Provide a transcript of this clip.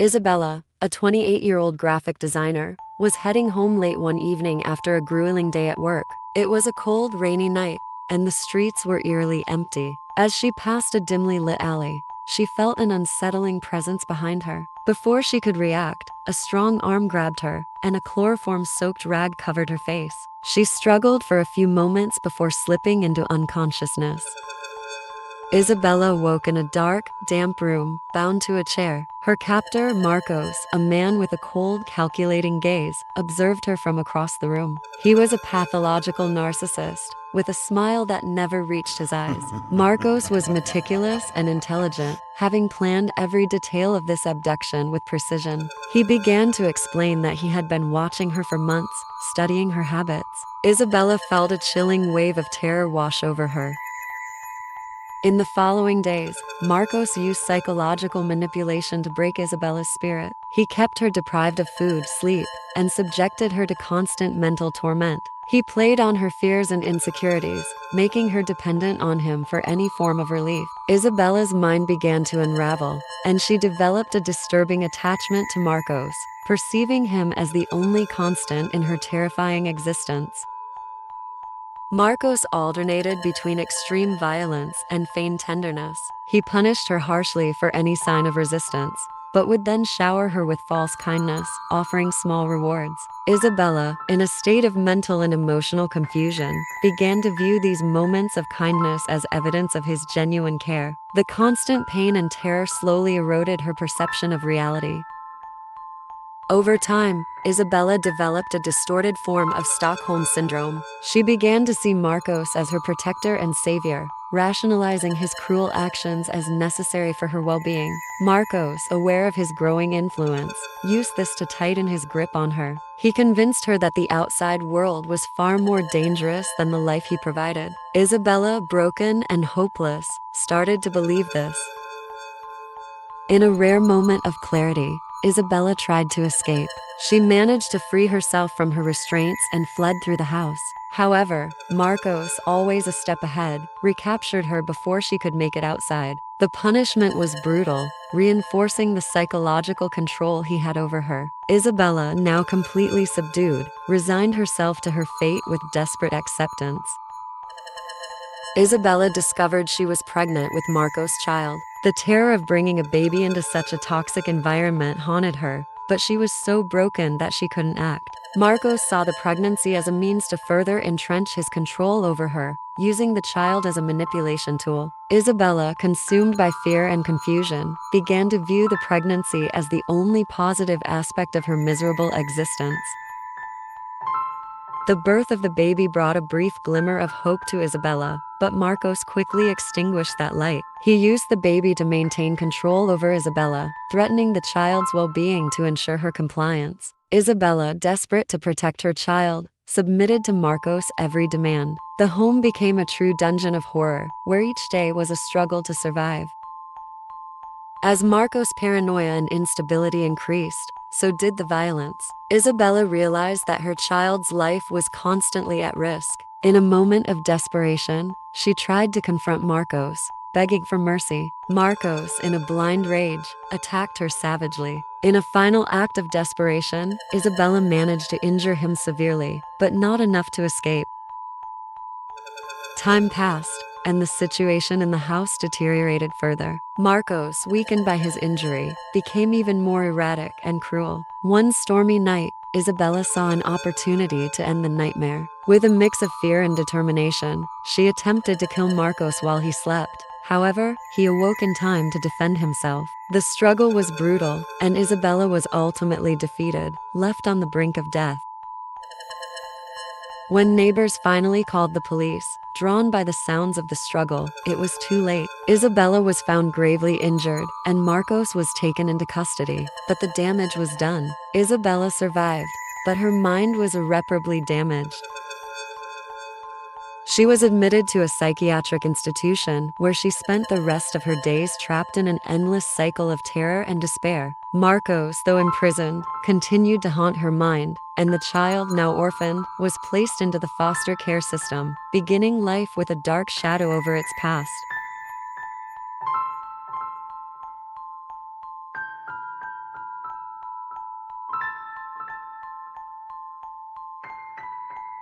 Isabella, a 28-year-old graphic designer, was heading home late one evening after a grueling day at work. It was a cold, rainy night, and the streets were eerily empty. As she passed a dimly lit alley, she felt an unsettling presence behind her. Before she could react, a strong arm grabbed her, and a chloroform-soaked rag covered her face. She struggled for a few moments before slipping into unconsciousness. Isabella woke in a dark, damp room, bound to a chair. Her captor, Marcos, a man with a cold, calculating gaze, observed her from across the room. He was a pathological narcissist, with a smile that never reached his eyes. Marcos was meticulous and intelligent, having planned every detail of this abduction with precision. He began to explain that he had been watching her for months, studying her habits. Isabella felt a chilling wave of terror wash over her. In the following days, Marcos used psychological manipulation to break Isabella's spirit. He kept her deprived of food, sleep, and subjected her to constant mental torment. He played on her fears and insecurities, making her dependent on him for any form of relief. Isabella's mind began to unravel, and she developed a disturbing attachment to Marcos, perceiving him as the only constant in her terrifying existence. Marcos alternated between extreme violence and feigned tenderness. He punished her harshly for any sign of resistance, but would then shower her with false kindness, offering small rewards. Isabella, in a state of mental and emotional confusion, began to view these moments of kindness as evidence of his genuine care. The constant pain and terror slowly eroded her perception of reality. Over time, Isabella developed a distorted form of Stockholm syndrome. She began to see Marcos as her protector and savior, rationalizing his cruel actions as necessary for her well-being. Marcos, aware of his growing influence, used this to tighten his grip on her. He convinced her that the outside world was far more dangerous than the life he provided. Isabella, broken and hopeless, started to believe this. In a rare moment of clarity, Isabella tried to escape. She managed to free herself from her restraints and fled through the house. However, Marcos, always a step ahead, recaptured her before she could make it outside. The punishment was brutal, reinforcing the psychological control he had over her. Isabella, now completely subdued, resigned herself to her fate with desperate acceptance. Isabella discovered she was pregnant with Marcos' child. The terror of bringing a baby into such a toxic environment haunted her, but she was so broken that she couldn't act. Marcos saw the pregnancy as a means to further entrench his control over her, using the child as a manipulation tool. Isabella, consumed by fear and confusion, began to view the pregnancy as the only positive aspect of her miserable existence. The birth of the baby brought a brief glimmer of hope to Isabella, but Marcos quickly extinguished that light. He used the baby to maintain control over Isabella, threatening the child's well-being to ensure her compliance. Isabella, desperate to protect her child, submitted to Marcos' every demand. The home became a true dungeon of horror, where each day was a struggle to survive. As Marcos' paranoia and instability increased, so did the violence. Isabella realized that her child's life was constantly at risk. In a moment of desperation, she tried to confront Marcos, begging for mercy. Marcos, in a blind rage, attacked her savagely. In a final act of desperation, Isabella managed to injure him severely, but not enough to escape. Time passed, and the situation in the house deteriorated further. Marcos, weakened by his injury, became even more erratic and cruel. One stormy night, Isabella saw an opportunity to end the nightmare. With a mix of fear and determination, she attempted to kill Marcos while he slept. However, he awoke in time to defend himself. The struggle was brutal, and Isabella was ultimately defeated, left on the brink of death. When neighbors finally called the police, drawn by the sounds of the struggle, it was too late. Isabella was found gravely injured, and Marcos was taken into custody. But the damage was done. Isabella survived, but her mind was irreparably damaged. She was admitted to a psychiatric institution where she spent the rest of her days trapped in an endless cycle of terror and despair. Marcos, though imprisoned, continued to haunt her mind, and the child, now orphaned, was placed into the foster care system, beginning life with a dark shadow over its past.